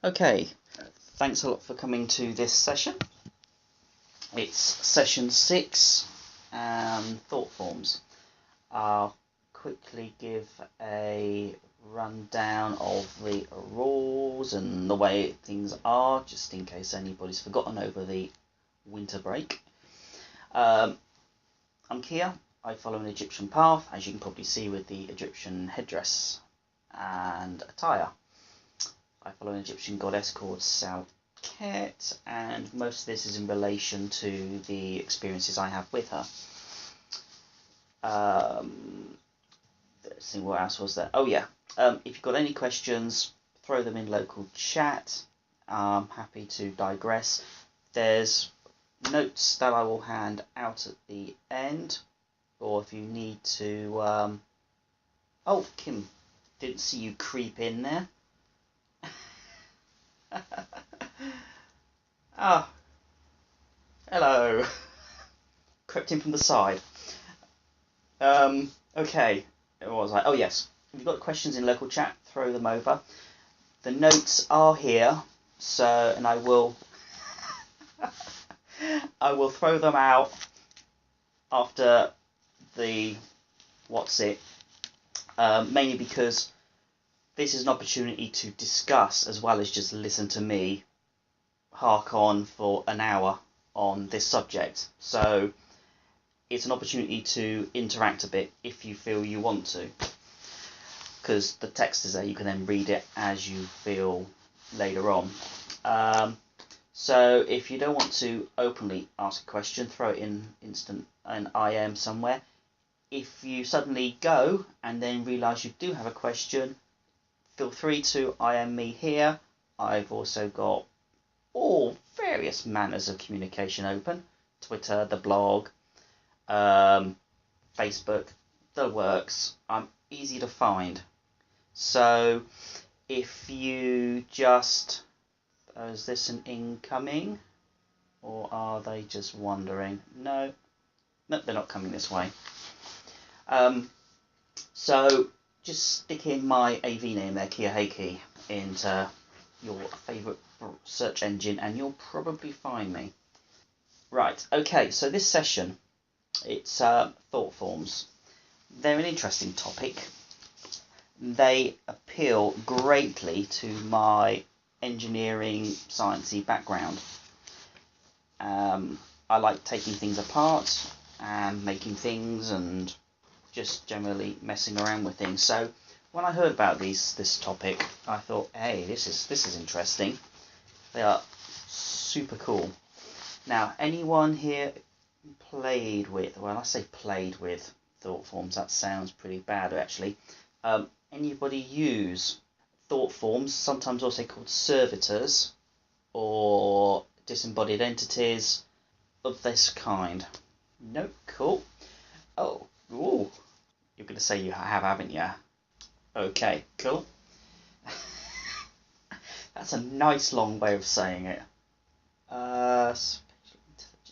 Okay, thanks a lot for coming to this session. It's session 6, thought forms. I'll quickly give a rundown of the rules and the way things are, just in case anybody's forgotten over the winter break. I'm Kia. I follow an Egyptian path, as you can probably see with the Egyptian headdress and attire. I follow an Egyptian goddess called Salket, and most of this is in relation to the experiences I have with her. Let's see, what else was there? Oh yeah, if you've got any questions, throw them in local chat. I'm happy to digress. There's notes that I will hand out at the end, or if you need to... Oh, Kim, didn't see you creep in there. Ah, hello. Crept in from the side. Okay, what was I? Oh yes, if you've got questions in local chat, throw them over. The notes are here, so, and I will throw them out after the mainly because this is an opportunity to discuss as well as just listen to me hark on for an hour on this subject. So it's an opportunity to interact a bit if you feel you want to, because the text is there, you can then read it as you feel later on. So if you don't want to openly ask a question, throw it in instant an IM somewhere. If you suddenly go and then realise you do have a question, feel free to IM me here. I've also got all various manners of communication open: Twitter, the blog, Facebook, the works. I'm easy to find. So if you just... is this an incoming? Or are they just wandering? No, they're not coming this way. So just stick in my AV name there, Kia Heiki, into your favourite search engine and you'll probably find me. Right, okay, so this session, it's thought forms. They're an interesting topic. They appeal greatly to my engineering, sciencey background. I like taking things apart and making things and just generally messing around with things. So when I heard about this topic, I thought, hey, this is interesting. They are super cool. Now, anyone here played with, well, I say played with thought forms, that sounds pretty bad actually. Anybody use thought forms, sometimes also called servitors or disembodied entities of this kind? No? Cool. Oh, ooh. You're going to say you have, haven't you? Okay, cool. That's a nice long way of saying it.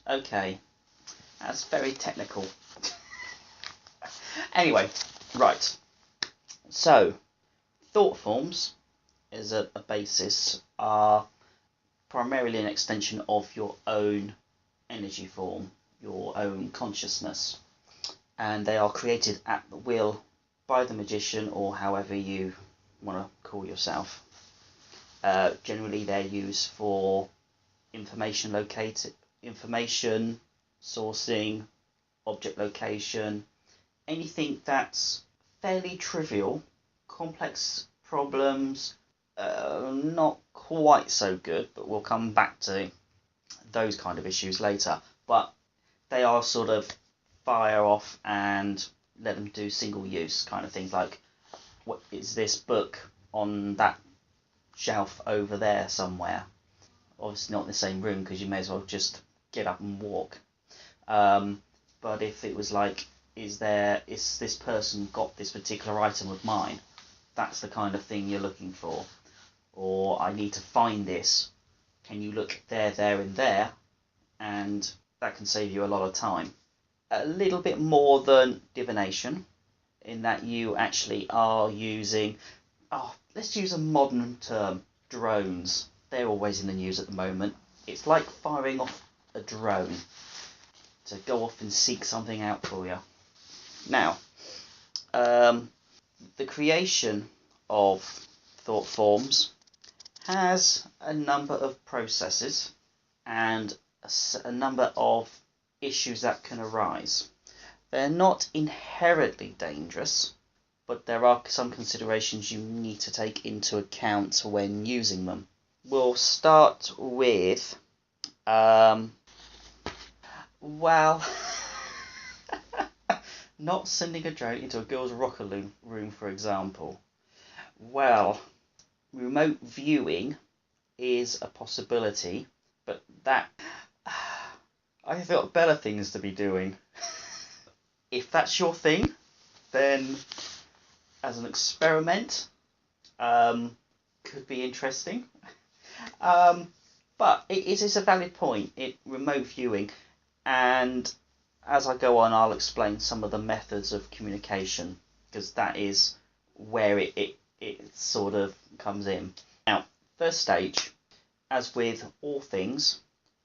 Okay, that's very technical. Anyway, right. So, thought forms, as a basis, are primarily an extension of your own energy form, your own consciousness. And they are created at the will by the magician, or however you want to call yourself. Generally, they're used for information sourcing, object location, anything that's fairly trivial. Complex problems, not quite so good, but we'll come back to those kind of issues later. But they are sort of fire off and let them do single use kind of things, like, what is this book on that shelf over there somewhere? Obviously not in the same room, because you may as well just get up and walk. But if it was like, is this person got this particular item of mine? That's the kind of thing you're looking for. Or I need to find this. Can you look there, and there? And that can save you a lot of time. A little bit more than divination, in that you actually are using, let's use a modern term, drones. They're always in the news at the moment. It's like firing off a drone to go off and seek something out for you. Now, the creation of thought forms has a number of processes and a number of issues that can arise. They're not inherently dangerous, but there are some considerations you need to take into account when using them. We'll start with, not sending a drone into a girl's locker room, for example. Well, remote viewing is a possibility, but that I've got better things to be doing. If that's your thing, then as an experiment, could be interesting. But it is a valid point, remote viewing, and as I go on, I'll explain some of the methods of communication, because that is where it sort of comes in. Now, first stage, as with all things,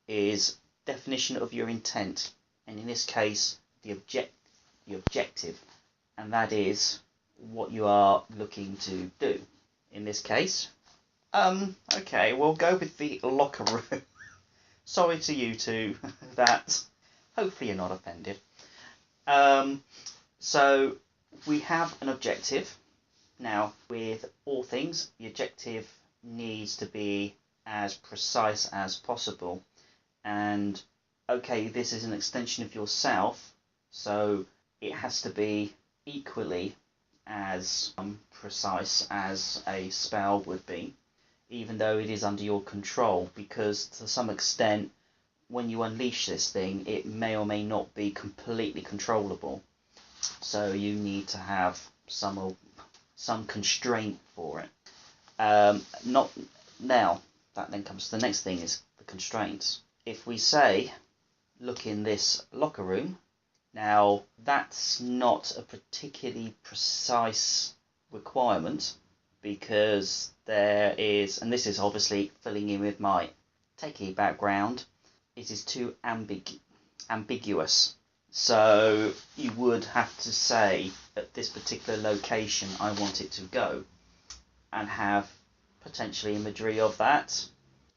is definition of your intent, and in this case, the objective, and that is what you are looking to do. In this case, okay, we'll go with the locker room. Sorry to you two that hopefully you're not offended. So we have an objective. Now, with all things, the objective needs to be as precise as possible. And okay, this is an extension of yourself, so it has to be equally as precise as a spell would be, even though it is under your control, because to some extent, when you unleash this thing, it may or may not be completely controllable. So you need to have some constraint for it. Not now. That then comes to the next thing, is the constraints. If we say, look in this locker room, now that's not a particularly precise requirement, because there is, and this is obviously filling in with my techie background, it is too ambiguous. So you would have to say, at this particular location I want it to go, and have potentially imagery of that.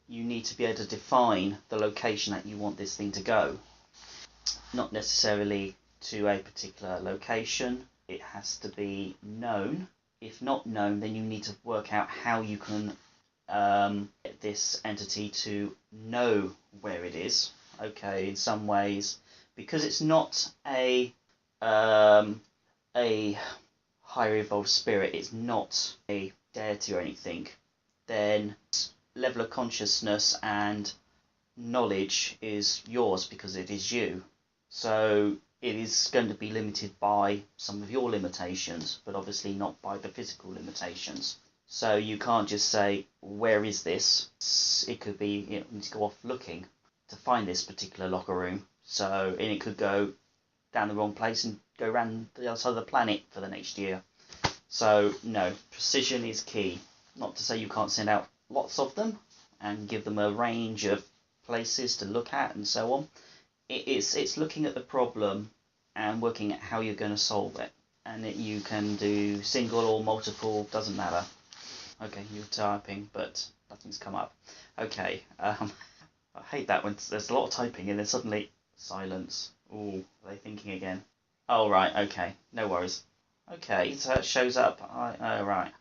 You need to be able to define the location that you want this thing to go. Not necessarily to a particular location, it has to be known. If not known, then you need to work out how you can get this entity to know where it is. Okay, in some ways, because it's not a higher evolved spirit, it's not a deity or anything, then level of consciousness and knowledge is yours because it is you. So it is going to be limited by some of your limitations, but obviously not by the physical limitations. So you can't just say, where is this? It could be, you need to go off looking to find this particular locker room. So, and it could go down the wrong place and go around the other side of the planet for the next year. So no, precision is key. Not to say you can't send out lots of them and give them a range of places to look at and so on. It's looking at the problem and working out how you're going to solve it. And you can do single or multiple, doesn't matter. Okay, you're typing, but nothing's come up. Okay, I hate that when there's a lot of typing and then suddenly silence. Ooh, are they thinking again? Oh, right, okay, no worries. Okay, so it shows up. Right.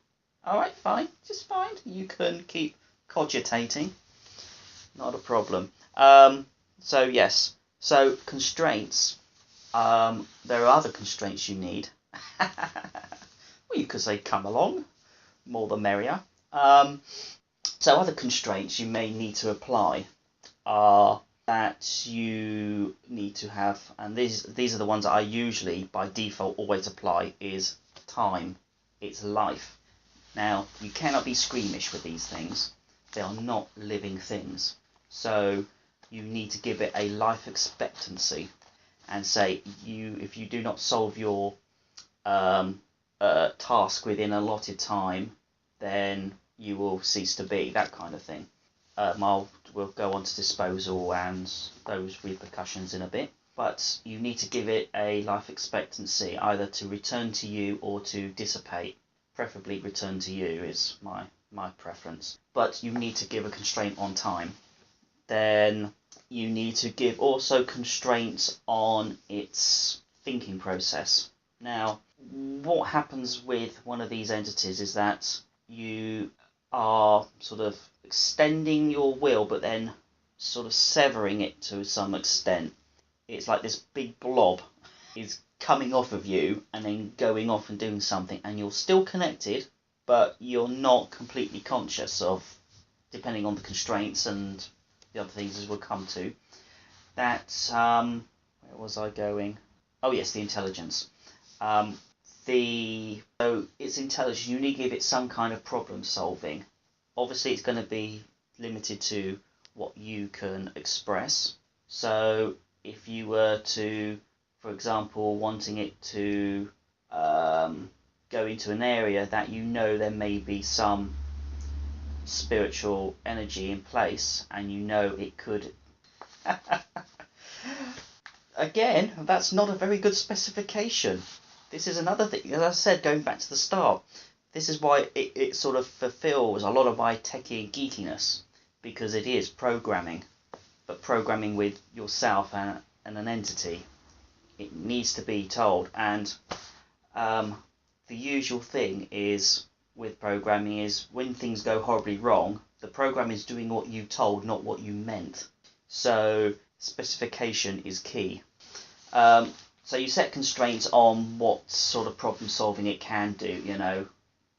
Alright, fine, just fine. You can keep cogitating. Not a problem. So, yes. So, constraints. There are other constraints you need. Well, you could say come along. More the merrier. So, other constraints you may need to apply are that you need to have, and these are the ones that I usually by default always apply, is time. It's life. Now, you cannot be squeamish with these things. They are not living things. So you need to give it a life expectancy and say, if you do not solve your task within allotted time, then you will cease to be, that kind of thing. We'll go on to disposal and those repercussions in a bit, but you need to give it a life expectancy, either to return to you or to dissipate. Preferably return to you is my preference, but you need to give a constraint on time. Then you need to give also constraints on its thinking process. Now, what happens with one of these entities is that you are sort of extending your will, but then sort of severing it to some extent. It's like this big blob is coming off of you and then going off and doing something, and you're still connected, but you're not completely conscious of, depending on the constraints and the other things as we'll come to, that, where was I going? Oh yes, the intelligence. So its intelligence, you need to give it some kind of problem solving. Obviously it's going to be limited to what you can express. So if you were to, for example, wanting it to go into an area that you know there may be some spiritual energy in place, and you know it could again, that's not a very good specification. This is another thing, as I said, going back to the start, this is why it sort of fulfills a lot of my techie and geekiness, because it is programming, but programming with yourself and an entity. It needs to be told, and the usual thing is with programming is when things go horribly wrong, the program is doing what you told, not what you meant. So specification is key. So you set constraints on what sort of problem solving it can do,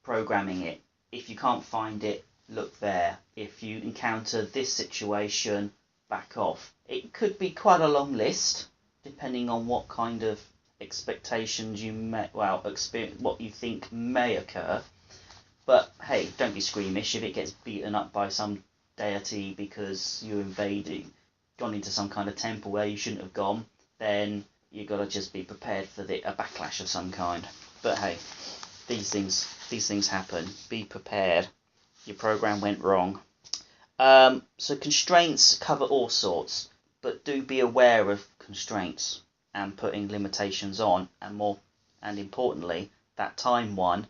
programming it. If you can't find it, look there. If you encounter this situation, back off. It could be quite a long list, depending on what kind of expectations you experience, what you think may occur. But hey, don't be squeamish if it gets beaten up by some deity because you gone into some kind of temple where you shouldn't have gone. Then you got to just be prepared for a backlash of some kind. But hey, these things happen. Be prepared. Your program went wrong. So constraints cover all sorts, but do be aware of constraints and putting limitations on, and importantly, that time one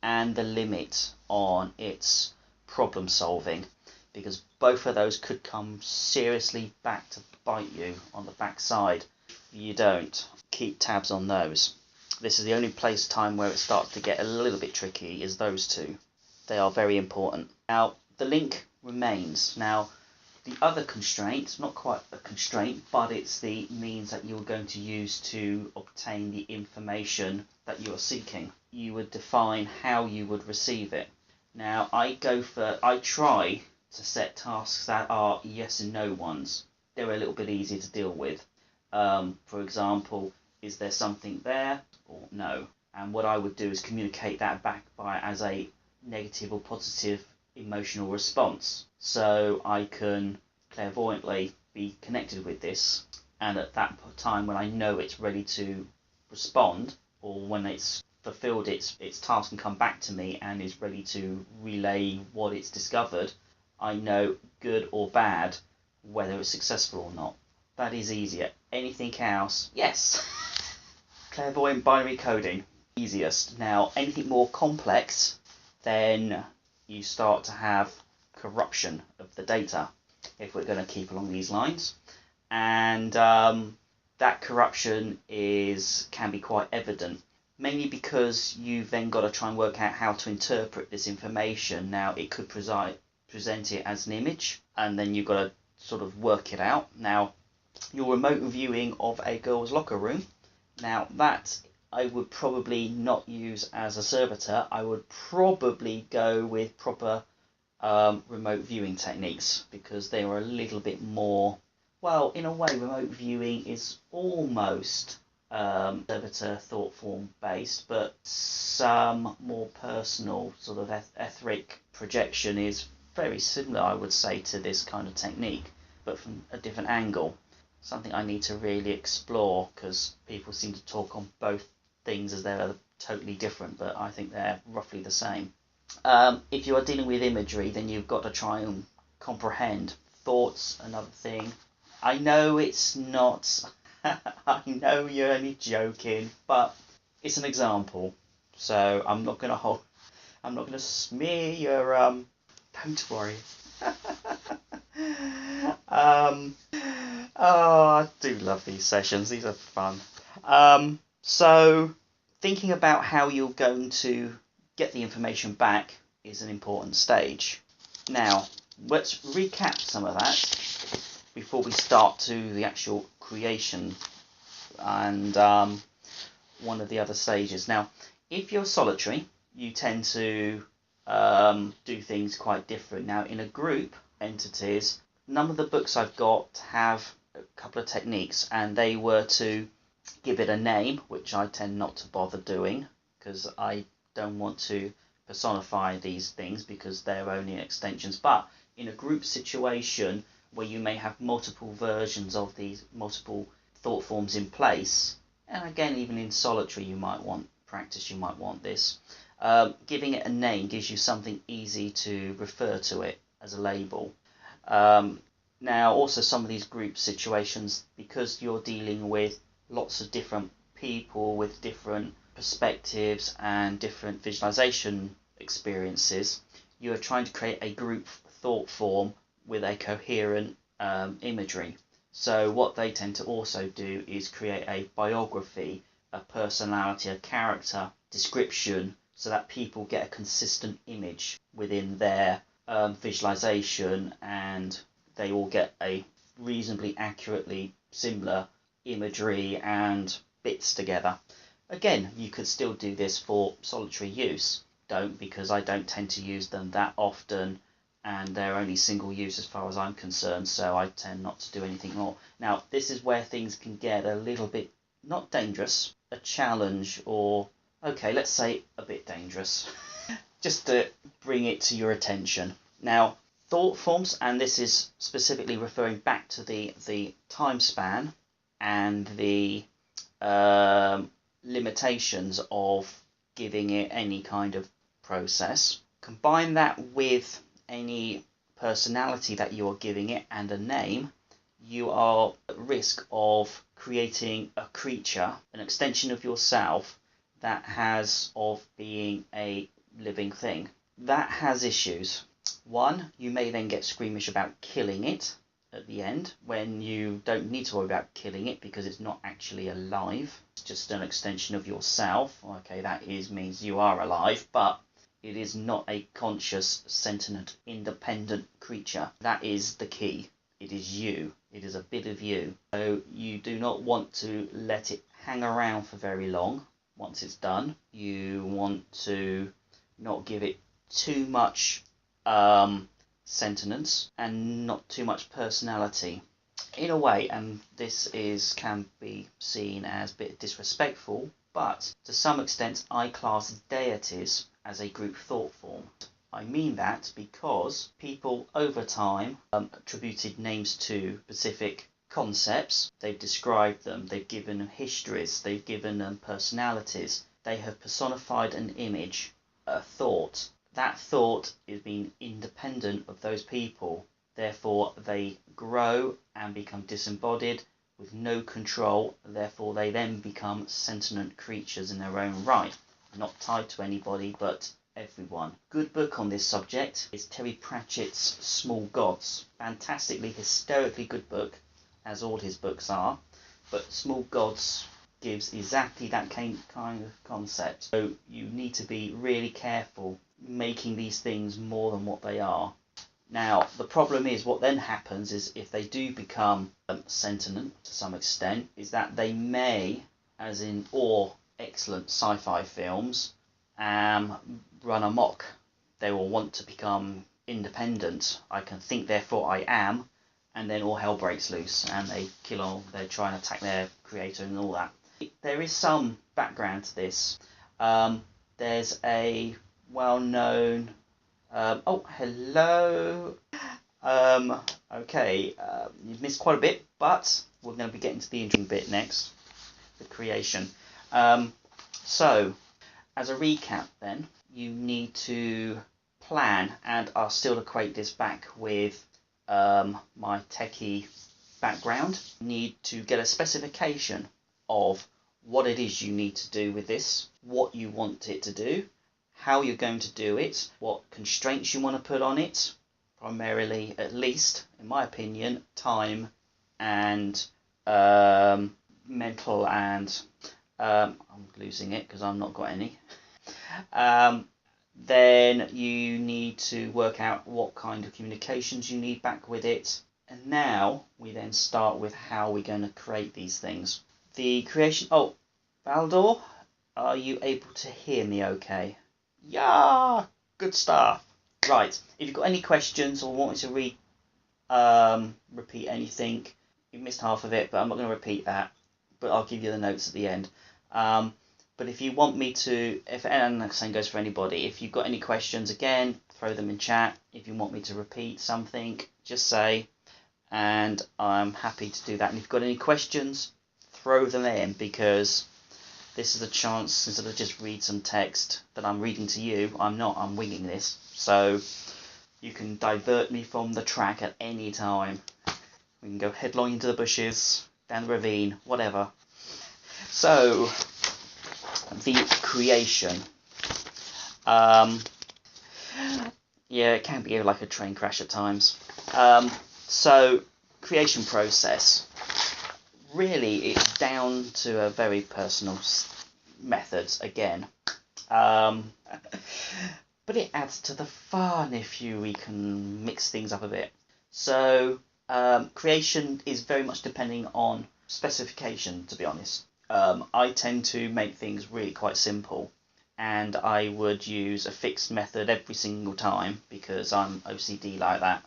and the limit on its problem solving, because both of those could come seriously back to bite you on the backside. You don't keep tabs on those. This is the only time where it starts to get a little bit tricky, is those two. They are very important. Now, the link remains. Now, the other constraint, not quite a constraint, but it's the means that you're going to use to obtain the information that you are seeking. You would define how you would receive it. Now, I try to set tasks that are yes and no ones. They're a little bit easier to deal with. For example, is there something there or no? And what I would do is communicate that back as a negative or positive emotional response. So I can clairvoyantly be connected with this, and at that time when I know it's ready to respond, or when it's fulfilled its task and come back to me and is ready to relay what it's discovered, I know, good or bad, whether it's successful or not. That is easier. Anything else? Yes. Clairvoyant binary coding, easiest. Now, anything more complex, then you start to have corruption of the data, if we're going to keep along these lines. And that corruption can be quite evident, mainly because you've then got to try and work out how to interpret this information. Now, it could present it as an image, and then you've got to sort of work it out. Now, your remote viewing of a girl's locker room, now that I would probably not use as a servitor. I would probably go with proper remote viewing techniques, because they are a little bit more, well, in a way, remote viewing is almost servitor thought form based, but some more personal sort of etheric projection is very similar, I would say, to this kind of technique, but from a different angle. Something I need to really explore, because people seem to talk on both things as they're totally different, but I think they're roughly the same. If you are dealing with imagery, then you've got to try and comprehend thoughts. Another thing. I know it's not. I know you're only joking, but it's an example. So I'm not gonna hold. I'm not gonna smear your. Don't worry. um. Oh, I do love these sessions. These are fun. So thinking about how you're going to get the information back is an important stage. Now, let's recap some of that before we start to the actual creation and one of the other stages. Now, if you're solitary, you tend to do things quite different. Now, in a group entities, none of the books I've got have a couple of techniques, and they were to give it a name, which I tend not to bother doing because I don't want to personify these things because they're only extensions. But in a group situation where you may have multiple versions of these multiple thought forms in place, and again, even in solitary, you might want practice, you might want this. Giving it a name gives you something easy to refer to it as a label. Now, also some of these group situations, because you're dealing with lots of different people with different perspectives and different visualization experiences, you are trying to create a group thought form with a coherent imagery. So what they tend to also do is create a biography, a personality, a character description, so that people get a consistent image within their visualization, and they all get a reasonably accurately similar imagery and bits together. Again, you could still do this for solitary use. Don't, because I don't tend to use them that often, and they're only single use as far as I'm concerned, so I tend not to do anything more. Now, this is where things can get a little bit, not dangerous, a challenge, or, okay, let's say a bit dangerous, just to bring it to your attention. Now, thought forms, and this is specifically referring back to the time span and the limitations of giving it any kind of process. Combine that with any personality that you are giving it and a name, you are at risk of creating a creature, an extension of yourself that has of being a living thing. That has issues. One, you may then get squeamish about killing it at the end, when you don't need to worry about killing it because it's not actually alive. It's just an extension of yourself. Okay, that means you are alive, but it is not a conscious, sentient, independent creature. That is the key. It is you. It is a bit of you. So you do not want to let it hang around for very long. Once it's done, you want to not give it too much sentience and not too much personality. In a way, and this can be seen as a bit disrespectful, but to some extent I class deities as a group thought form. I mean that because people over time attributed names to specific concepts. They've described them, they've given them histories, they've given them personalities, they have personified an image, a thought. That thought is being independent of those people. Therefore, they grow and become disembodied with no control. Therefore, they then become sentient creatures in their own right, not tied to anybody but everyone. Good book on this subject is Terry Pratchett's Small Gods. Fantastically, hysterically good book, as all his books are. But Small Gods gives exactly that kind of concept. So you need to be really careful making these things more than what they are. Now, the problem is what then happens is if they do become sentient to some extent, is that they may, as in all excellent sci-fi films, run amok. They will want to become independent. I can think, therefore I am, and then all hell breaks loose and they they're trying to attack their creator and all that. There is some background to this. There's a well-known oh, hello. Okay, you've missed quite a bit, but we're going to be getting to the interesting bit next, the creation. So, as a recap then, you need to plan, and I'll still equate this back with my techie background, you need to get a specification of what it is you need to do with this, what you want it to do, how you're going to do it, what constraints you want to put on it, primarily, at least, in my opinion, time and mental and I'm losing it because I've not got any. Then you need to work out what kind of communications you need back with it. And now we then start with how we're going to create these things. The creation... Oh, Baldor, are you able to hear me okay? Yeah, good stuff. Right, if you've got any questions or want me to repeat anything, you missed half of it, but I'm not going to repeat that. But I'll give you the notes at the end. But if you want me to, and the same goes for anybody, if you've got any questions, again, throw them in chat. If you want me to repeat something, just say, and I'm happy to do that. And if you've got any questions, throw them in, because this is a chance, instead of just read some text that I'm reading to you, I'm winging this. So you can divert me from the track at any time. We can go headlong into the bushes, down the ravine, whatever. So, the creation. Yeah, it can be like a train crash at times. So, creation process. Really, it's down to a very personal methods again. But it adds to the fun if we can mix things up a bit. So, creation is very much depending on specification, to be honest. I tend to make things really quite simple, and I would use a fixed method every single time because I'm OCD like that,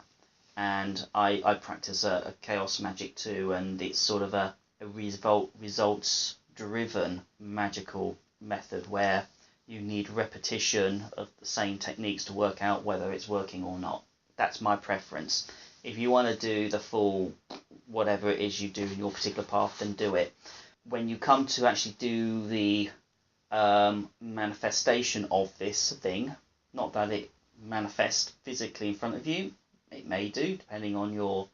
and I practice a chaos magic too, and it's sort of a results driven magical method where you need repetition of the same techniques to work out whether it's working or not. That's my preference. If you want to do the full whatever it is you do in your particular path, then do it. When you come to actually do the manifestation of this thing, not that it manifests physically in front of you, it may do, depending on your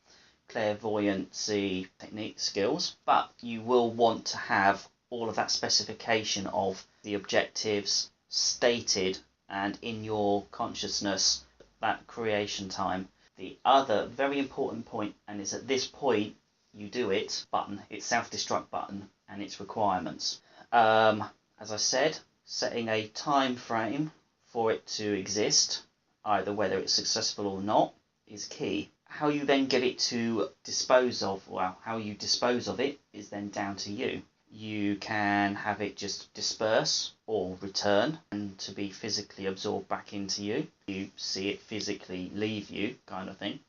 clairvoyancy technique skills, but you will want to have all of that specification of the objectives stated and in your consciousness that creation time. The other very important point, and it's at this point you do it, button, its self-destruct button and its requirements. As I said, setting a time frame for it to exist, either whether it's successful or not, is key. How you then get it to dispose of, well, how you dispose of it is then down to you. You can have it just disperse or return and to be physically absorbed back into you. You see it physically leave you, kind of thing.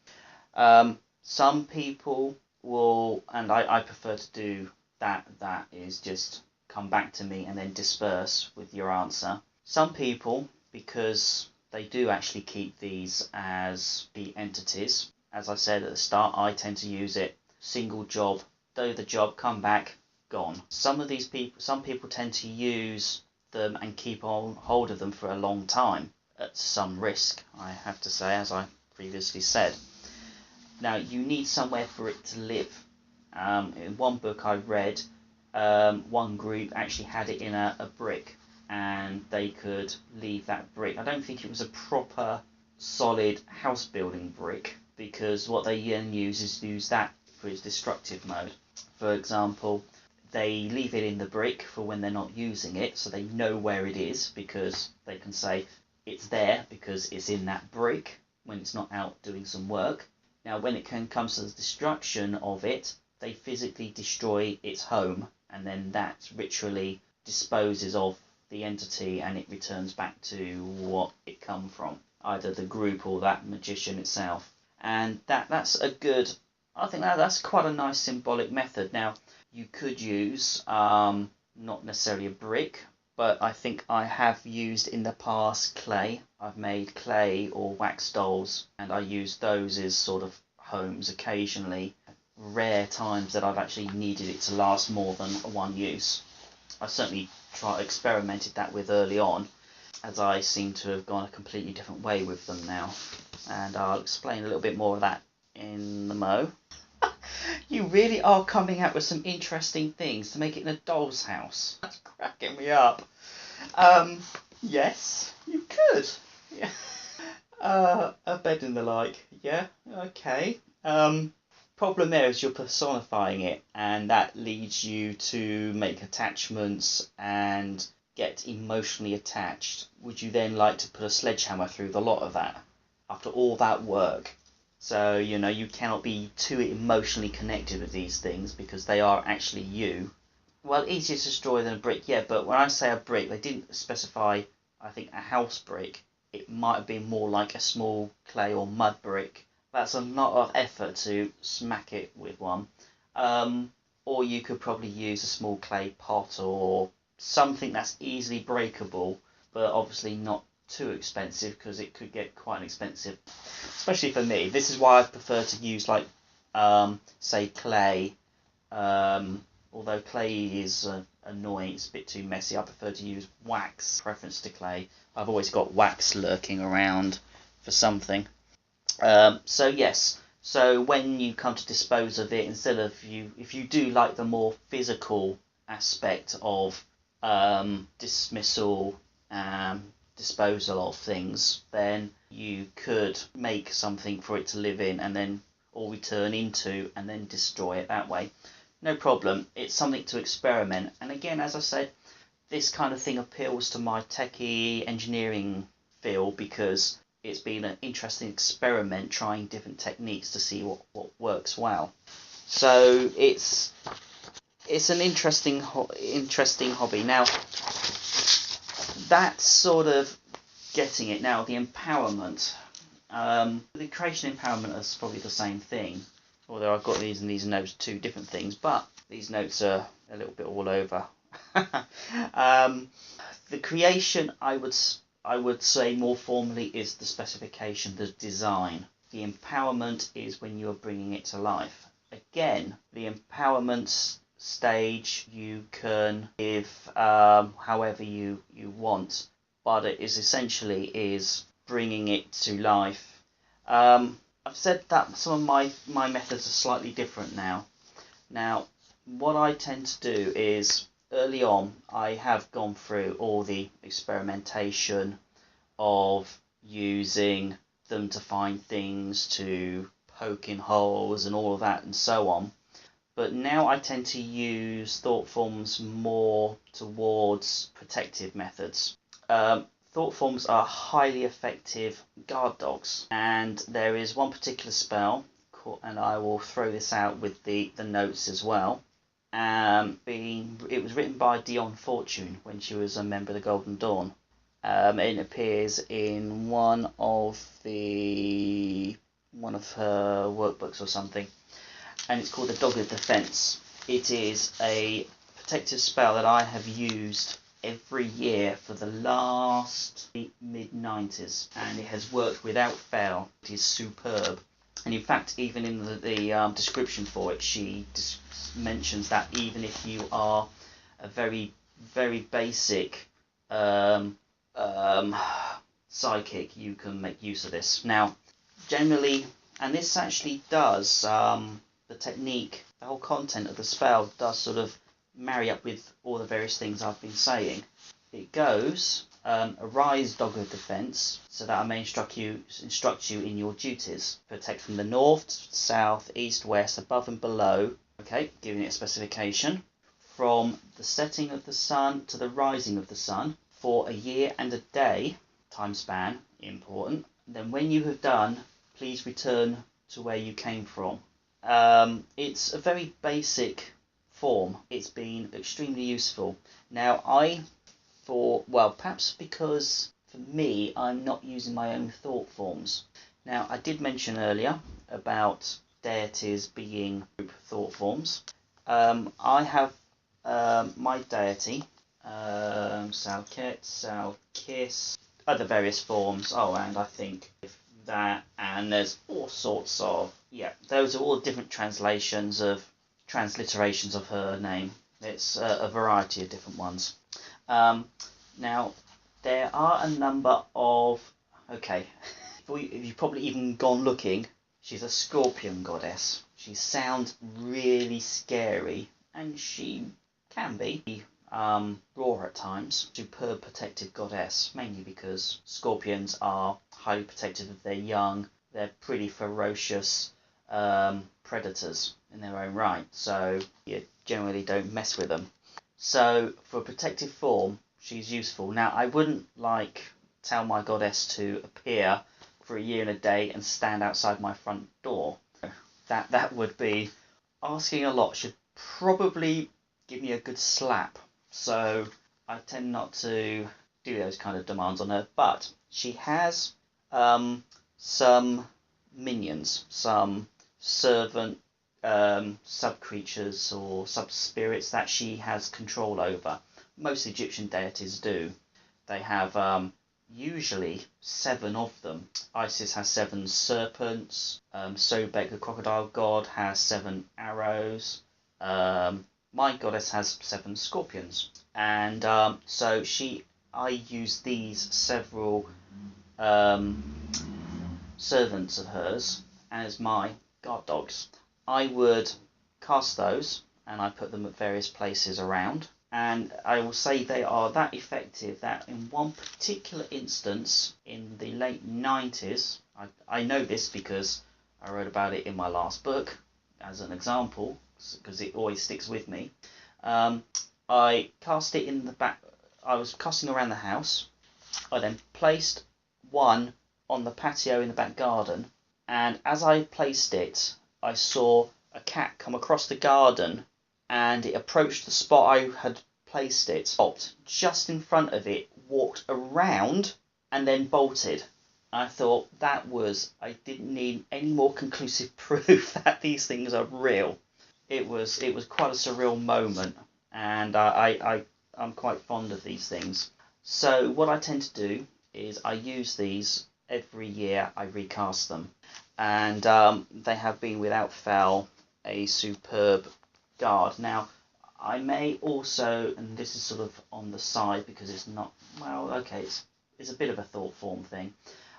Some people will, and I prefer to do that is just come back to me and then disperse with your answer. Some people, because they do actually keep these as the entities, as I said at the start, I tend to use it single job, do the job, come back, gone. Some people tend to use them and keep on hold of them for a long time, at some risk, I have to say, as I previously said. Now, you need somewhere for it to live. In one book I read, one group actually had it in a brick, and they could leave that brick. I don't think it was a proper solid house building brick, because what they then use that for its destructive mode. For example, they leave it in the brick for when they're not using it, so they know where it is, because they can say it's there because it's in that brick when it's not out doing some work. Now, when it comes to the destruction of it, they physically destroy its home, and then that ritually disposes of the entity, and it returns back to what it come from, either the group or that magician itself. And that's a good, I think that's quite a nice symbolic method. Now, you could use not necessarily a brick, but I think I have used in the past clay. I've made clay or wax dolls, and I use those as sort of homes occasionally. Rare times that I've actually needed it to last more than one use. I certainly experimented that with early on. as I seem to have gone a completely different way with them now. And I'll explain a little bit more of that in the mo. You really are coming out with some interesting things to make it in a doll's house. That's cracking me up. Yes, you could. Yeah. A bed and the like. Yeah, okay. Problem there is you're personifying it, and that leads you to make attachments and get emotionally attached. Would you then like to put a sledgehammer through the lot of that after all that work? So, you cannot be too emotionally connected with these things because they are actually you. Well, easier to destroy than a brick, yeah, but when I say a brick, they didn't specify, I think, a house brick. It might have been more like a small clay or mud brick. That's a lot of effort to smack it with one. Or you could probably use a small clay pot or something that's easily breakable, but obviously not too expensive because it could get quite expensive, especially for me. This is why I prefer to use say clay. Although clay is annoying, it's a bit too messy. I prefer to use wax. Preference to clay. I've always got wax lurking around for something. So yes. So when you come to dispose of it, instead of if you do like the more physical aspect of dismissal, disposal of things, then you could make something for it to live in and then or return into and then destroy it that way. No problem. It's something to experiment. And again, as I said, this kind of thing appeals to my techie engineering feel because it's been an interesting experiment trying different techniques to see what works well. So it's an interesting hobby. Now, that's sort of getting it. Now, the empowerment. The creation empowerment is probably the same thing, although I've got these and these notes, two different things, but these notes are a little bit all over. The creation, I would say more formally, is the specification, the design. The empowerment is when you're bringing it to life. Again, the empowerment stage you can give however you want, but it is essentially bringing it to life. I've said that some of my methods are slightly different now. Now, what I tend to do is, early on, I have gone through all the experimentation of using them to find things, to poke in holes and all of that and so on. But now I tend to use thought forms more towards protective methods. Thought forms are highly effective guard dogs, and there is one particular spell, and I will throw this out with the notes as well. It was written by Dion Fortune when she was a member of the Golden Dawn. It appears in one of her workbooks or something, and it's called the Dogged Defense. It is a protective spell that I have used every year for the last mid-90s, and it has worked without fail. It is superb, and in fact, even in the description for it, she mentions that even if you are a very, very basic psychic, you can make use of this. Now, generally, and this actually does, the technique, the whole content of the spell does sort of marry up with all the various things I've been saying. It goes, arise, Dogged Defense, so that I may instruct you in your duties. Protect from the north, south, east, west, above and below. Okay, giving it a specification. From the setting of the sun to the rising of the sun, for a year and a day, time span, important. Then when you have done, please return to where you came from. It's a very basic form. It's been extremely useful. Now, perhaps because for me, I'm not using my own thought forms. Now, I did mention earlier about deities being group thought forms. I have my deity, Salket, Salkis, other various forms. Oh, and I think that, and there's all sorts of, those are all different transliterations of her name. It's a variety of different ones. Now, There are a number of... Okay, if you've probably even gone looking, she's a scorpion goddess. She sounds really scary, and she can be raw at times. Superb protective goddess, mainly because scorpions are highly protective of their young. They're pretty ferocious predators in their own right, so you generally don't mess with them. So for a protective form, she's useful. Now, I wouldn't tell my goddess to appear for a year and a day and stand outside my front door. That would be asking a lot. Should probably give me a good slap. So I tend not to do those kind of demands on her. But she has some minions, some servant sub-creatures or sub-spirits that she has control over. Most Egyptian deities do. They have usually 7 of them. Isis has 7 serpents. Sobek, the crocodile god, has 7 arrows. My goddess has 7 scorpions. And so I use these several servants of hers as my guard dogs. I would cast those, and I put them at various places around. And I will say they are that effective that in one particular instance in the late 90s, I know this because I wrote about it in my last book as an example, because it always sticks with me. I cast it in the back. I was casting around the house. I then placed one on the patio in the back garden, and as I placed it, I saw a cat come across the garden, and it approached the spot I had placed it, stopped just in front of it, walked around, and then bolted. I thought I didn't need any more conclusive proof that these things are real. It was quite a surreal moment, and I'm quite fond of these things. So what I tend to do is I use these every year. I recast them, and they have been without fail a superb guard. Now, I may also, and this is sort of on the side because it's not, well, okay, it's a bit of a thought form thing.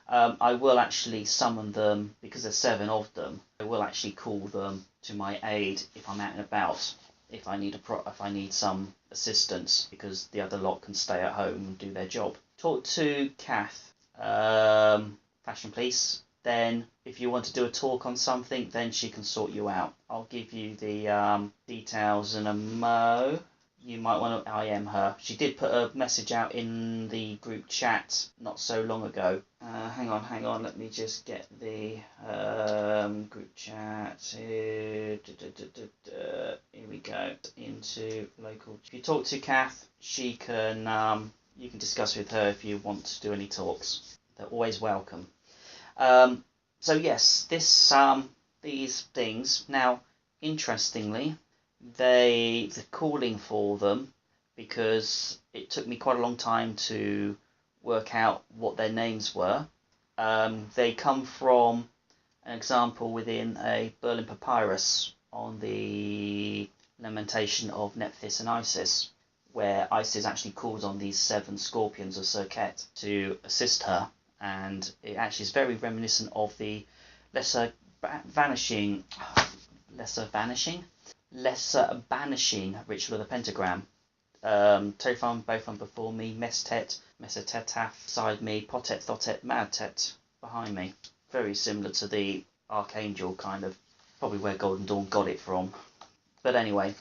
I will actually summon them, because there's 7 of them. I will actually call them to my aid if I'm out and about, if I need some assistance, because the other lot can stay at home and do their job. Talk to Kath, Fashion Police. Then, if you want to do a talk on something, then she can sort you out. I'll give you the details in a mo. You might want to IM her. She did put a message out in the group chat not so long ago. Hang on. Let me just get the group chat. Here we go. Into local. If you talk to Kath, she can. You can discuss with her if you want to do any talks. They're always welcome. So yes, these things. Now, interestingly, the calling for them, because it took me quite a long time to work out what their names were. They come from an example within a Berlin papyrus on the lamentation of Nephthys and Isis, where Isis actually calls on these 7 scorpions of Serket to assist her. And it actually is very reminiscent of the lesser banishing ritual of the pentagram. Tophon, Bophon before me, Mestet, Mesetetaf beside me, Potet, Thotet, Madtet behind me. Very similar to the Archangel, kind of, probably where Golden Dawn got it from. But anyway,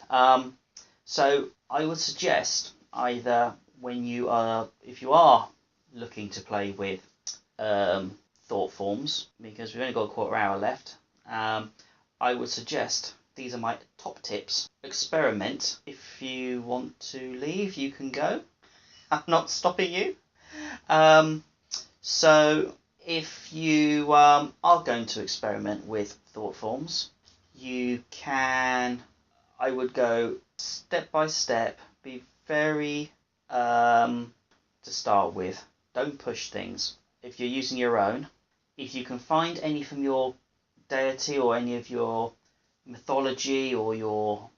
so I would suggest either if you are looking to play with thought forms, because we've only got a quarter hour left, I would suggest, these are my top tips. Experiment. If you want to leave, you can go. I'm not stopping you. So if you are going to experiment with thought forms, I would go step by step, be very, to start with, don't push things. If you're using your own, if you can find any from your deity or any of your mythology or your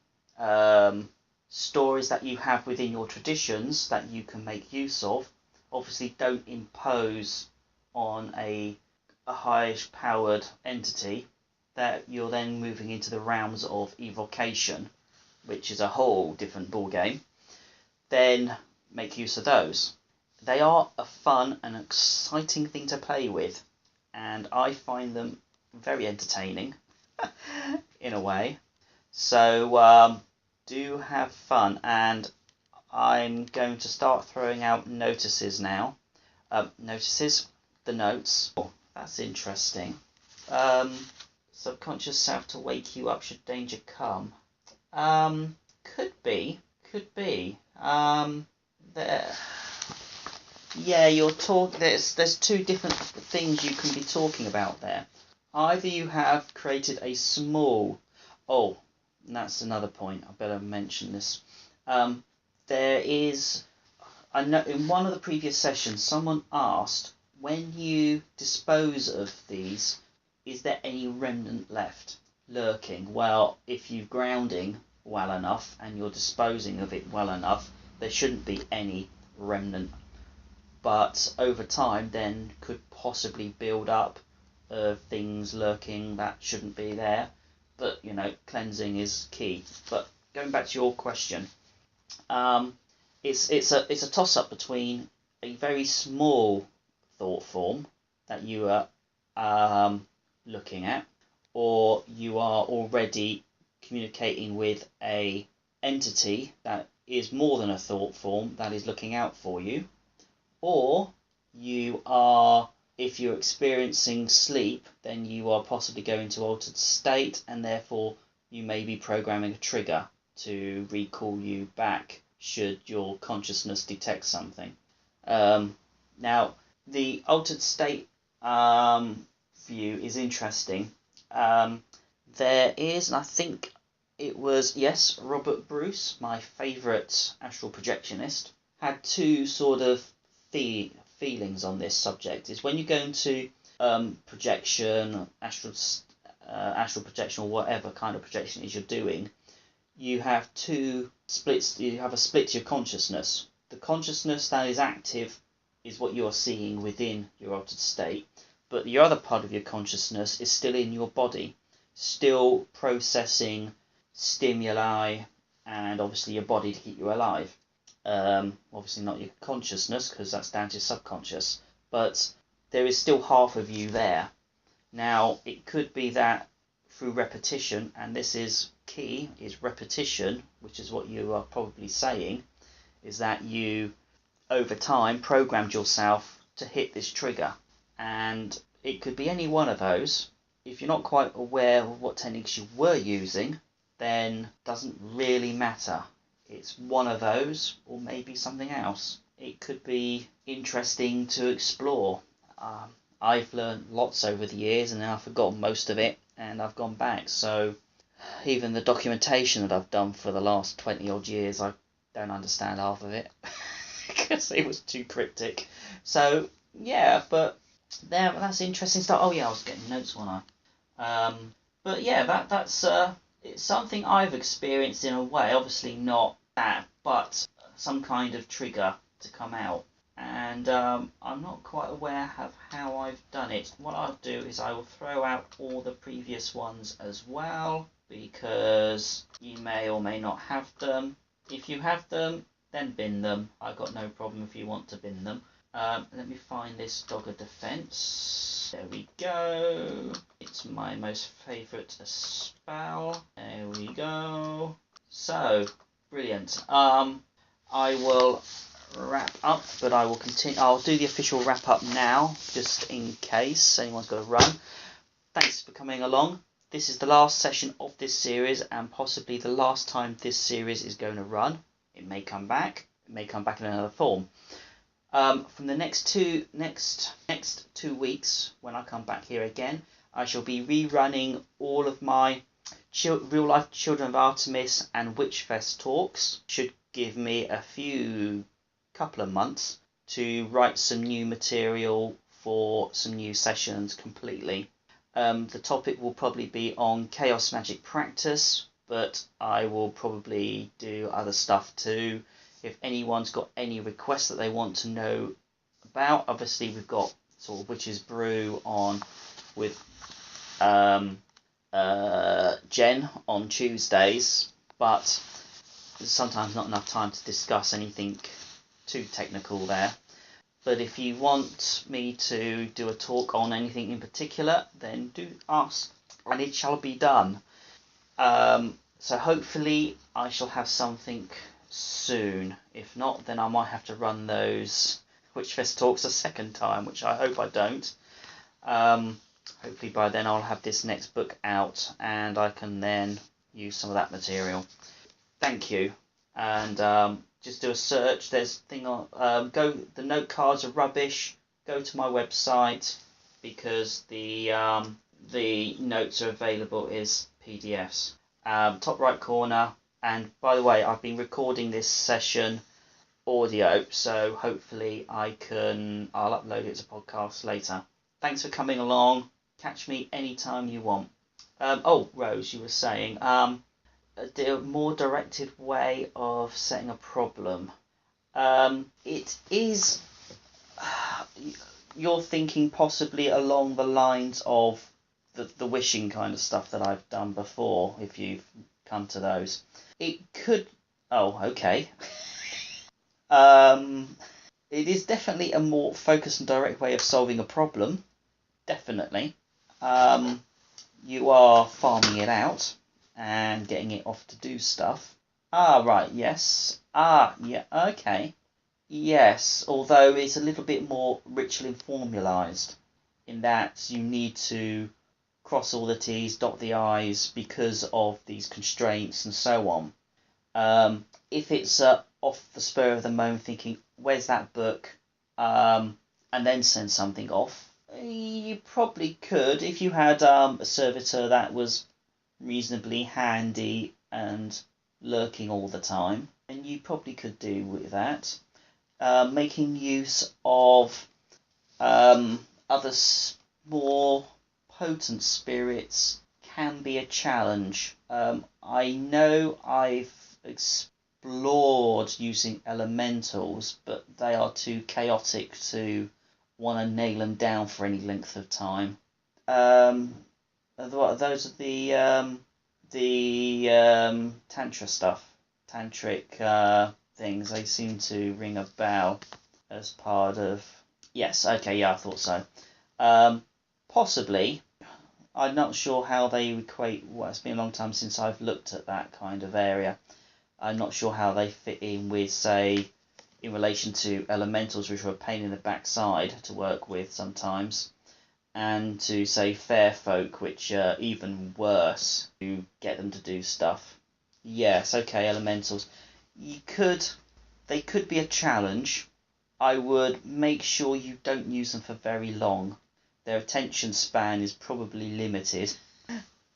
stories that you have within your traditions that you can make use of, obviously don't impose on a high powered entity, that you're then moving into the realms of evocation, which is a whole different ball game, then make use of those. They are a fun and exciting thing to play with, and I find them very entertaining in a way. So do have fun, and I'm going to start throwing out notices now. Notices, the notes. Oh, that's interesting. Subconscious self to wake you up should danger come. Could be. There. Yeah, you're talking. There's two different things you can be talking about there. Either you have created a small. Oh, that's another point. I better mention this. There is. I know in one of the previous sessions, someone asked, when you dispose of these, is there any remnant left lurking? Well, if you're grounding well enough and you're disposing of it well enough, there shouldn't be any remnant. But over time, then could possibly build up things lurking that shouldn't be there. But cleansing is key. But going back to your question, it's a toss up between a very small thought form that you are looking at, or you are already communicating with a entity that is more than a thought form that is looking out for you, or you are, if you're experiencing sleep, then you are possibly going to altered state, and therefore you may be programming a trigger to recall you back should your consciousness detect something. Now, the altered state view is interesting. There is, and I think it was, yes, Robert Bruce, my favourite astral projectionist, had two sort of feelings on this subject. Is when you go into projection, astral projection, or whatever kind of projection it is you're doing, you have two splits. You have a split to your consciousness. The consciousness that is active is what you are seeing within your altered state, but the other part of your consciousness is still in your body, still processing stimuli and obviously your body to keep you alive. Obviously not your consciousness, because that's down to your subconscious, but there is still half of you there. Now, it could be that through repetition, and this is key, is repetition, which is what you are probably saying, is that you over time programmed yourself to hit this trigger, and it could be any one of those. If you're not quite aware of what techniques you were using, then it doesn't really matter. It's one of those, or maybe something else. It could be interesting to explore. I've learned lots over the years, and then I've forgotten most of it, and I've gone back. So even the documentation that I've done for the last 20 odd years, I don't understand half of it because it was too cryptic. So yeah, but that's interesting stuff. Oh yeah, I was getting notes, wasn't I? But yeah, that's it's something I've experienced in a way. Obviously not that, but some kind of trigger to come out. And I'm not quite aware of how I've done it. What I'll do is I will throw out all the previous ones as well, because you may or may not have them. If you have them, then bin them. I've got no problem if you want to bin them. Let me find this Dogger Defense. There we go. It's my most favourite spell. There we go. So, brilliant. I will wrap up, but I will continue. I'll do the official wrap up now, just in case anyone's got to run. Thanks for coming along. This is the last session of this series, and possibly the last time this series is going to run. It may come back. It may come back in another form. From the next 2 weeks, when I come back here again, I shall be rerunning all of my real life Children of Artemis and Witchfest talks. Should give me a couple of months to write some new material for some new sessions completely. The topic will probably be on chaos magic practice, but I will probably do other stuff too. If anyone's got any requests that they want to know about. Obviously, we've got sort of Witch's Brew on with Jen on Tuesdays, but there's sometimes not enough time to discuss anything too technical there. But if you want me to do a talk on anything in particular, then do ask, and it shall be done. So hopefully I shall have something soon. If not, then I might have to run those Witchfest talks a second time, which I hope I don't. Hopefully by then I'll have this next book out and I can then use some of that material. Thank you. And just do a search. There's thing on the note cards are rubbish. Go to my website because the notes are available as PDFs. Top right corner. And by the way, I've been recording this session audio, so hopefully I'll upload it as a podcast later. Thanks for coming along. Catch me anytime you want. Rose, you were saying a more directed way of setting a problem. It is you're thinking possibly along the lines of the wishing kind of stuff that I've done before, if you've come to those. It could... Oh, okay. It is definitely a more focused and direct way of solving a problem. Definitely. You are farming it out and getting it off to do stuff. Right, yes. Yeah, okay. Yes, although it's a little bit more ritually formalised in that you need to cross all the T's, dot the I's because of these constraints and so on. If it's off the spur of the moment thinking, where's that book, and then send something off, you probably could, if you had a servitor that was reasonably handy and lurking all the time, then you probably could do with that. Making use of other more potent spirits can be a challenge. I know I've explored using elementals, but they are too chaotic to want to nail them down for any length of time. Those are the tantra stuff, tantric things. They seem to ring a bell as part of... Yes, okay, yeah, I thought so. Possibly. I'm not sure how they equate. Well, it's been a long time since I've looked at that kind of area. I'm not sure how they fit in with, say, in relation to elementals, which are a pain in the backside to work with sometimes, and to, say, fair folk, which are even worse to get them to do stuff. Yes, okay, elementals. They could be a challenge. I would make sure you don't use them for very long. Their attention span is probably limited.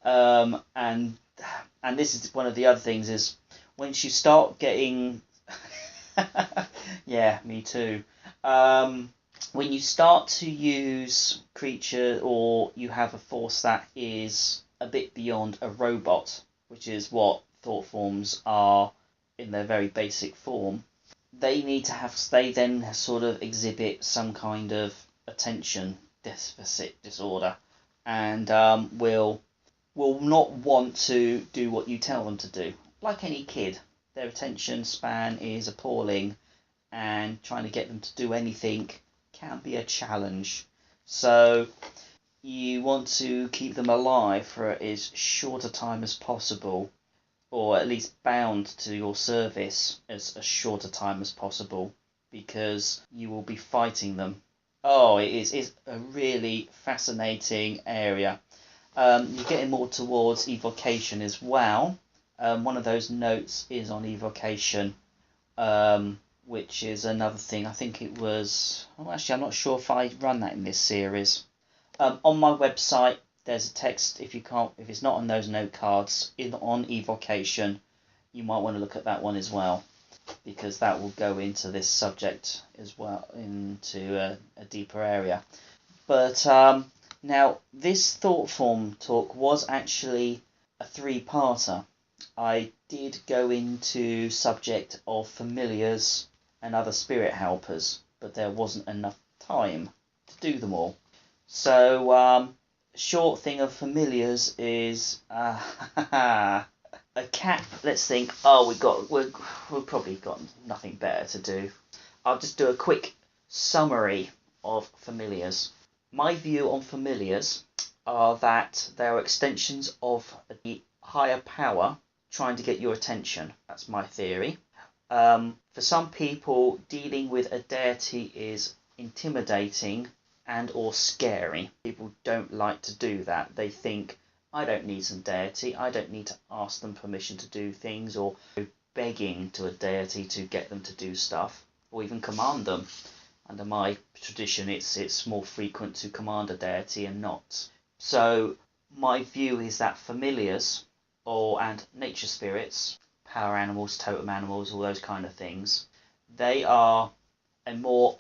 And this is one of the other things is once you start getting... yeah, me too. When you start to use creature or you have a force that is a bit beyond a robot, which is what thought forms are in their very basic form, they then sort of exhibit some kind of attention deficit disorder and will not want to do what you tell them to do. Like any kid, their attention span is appalling and trying to get them to do anything can be a challenge. So you want to keep them alive for as short a time as possible, or at least bound to your service as a shorter time as possible, because you will be fighting them. Oh, it's a really fascinating area. You're getting more towards evocation as well. One of those notes is on evocation, which is another thing. I think it was... Oh, actually, I'm not sure if I run that in this series. On my website, there's a text. If it's not on those note cards, on evocation, you might want to look at that one as well, because that will go into this subject as well, into a deeper area. But now, this thought form talk was actually a 3-parter. I did go into subject of familiars and other spirit helpers, but there wasn't enough time to do them all. So short thing of familiars is a cap. Let's think. Oh, we've probably got nothing better to do. I'll just do a quick summary of familiars. My view on familiars are that they are extensions of the higher power trying to get your attention. That's my theory. For some people, dealing with a deity is intimidating and or scary. People don't like to do that. They think, I don't need some deity. I don't need to ask them permission to do things or begging to a deity to get them to do stuff or even command them. Under my tradition, it's more frequent to command a deity and not. So my view is that familiars and nature spirits, power animals, totem animals, all those kind of things, they are a more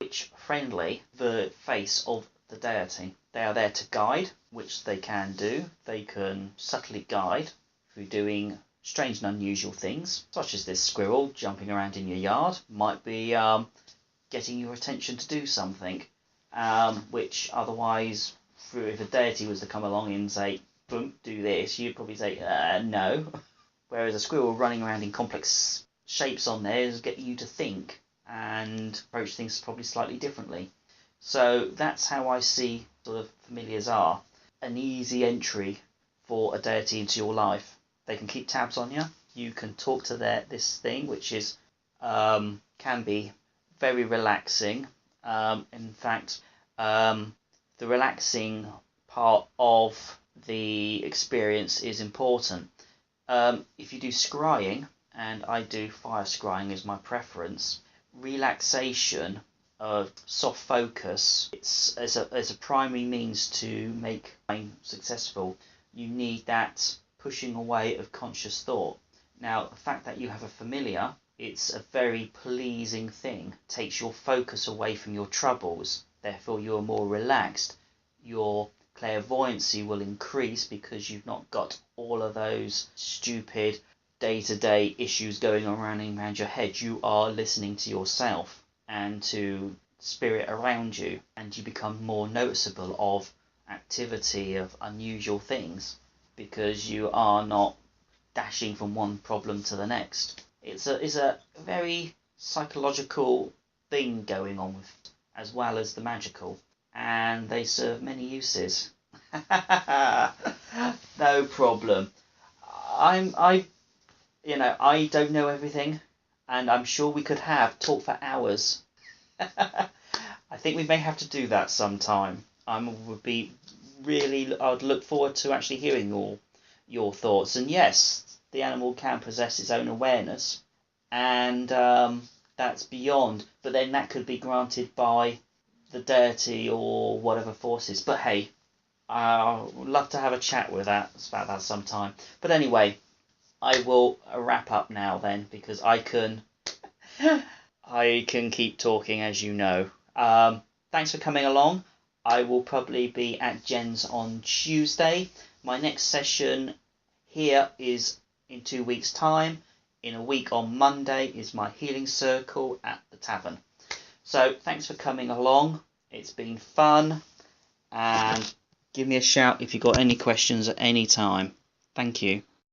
witch-friendly face of the deity. They are there to guide, which they can do. They can subtly guide through doing strange and unusual things, such as this squirrel jumping around in your yard might be getting your attention to do something, which otherwise, if a deity was to come along and say, boom, do this, you'd probably say, no. Whereas a squirrel running around in complex shapes on there is getting you to think and approach things probably slightly differently. So that's how I see sort of familiars are. An easy entry for a deity into your life. They can keep tabs on you. You can talk to this thing, which is can be very relaxing. In fact, the relaxing part of the experience is important. If you do scrying, and I do fire scrying as my preference, relaxation of soft focus, it's as a primary means to make time successful. You need that pushing away of conscious thought. Now, the fact that you have a familiar, it's a very pleasing thing. It takes your focus away from your troubles. Therefore, you're more relaxed. Your clairvoyancy will increase because you've not got all of those stupid day-to-day issues going on around your head. You are listening to yourself and to spirit around you, and you become more noticeable of activity, of unusual things, because you are not dashing from one problem to the next. It's a very psychological thing going on with, as well as the magical, and they serve many uses. No problem. I don't know everything, and I'm sure we could talk for hours. I think we may have to do that sometime. I'd look forward to actually hearing all your thoughts. And yes, the animal can possess its own awareness, and that's beyond. But then that could be granted by the deity or whatever forces. But hey, I would love to have a chat about that sometime. But anyway, I will wrap up now then, because I can keep talking, as you know. Thanks for coming along. I will probably be at Jen's on Tuesday. My next session here is in 2 weeks' time. In a week on Monday is my healing circle at the tavern. So thanks for coming along. It's been fun. And give me a shout if you've got any questions at any time. Thank you.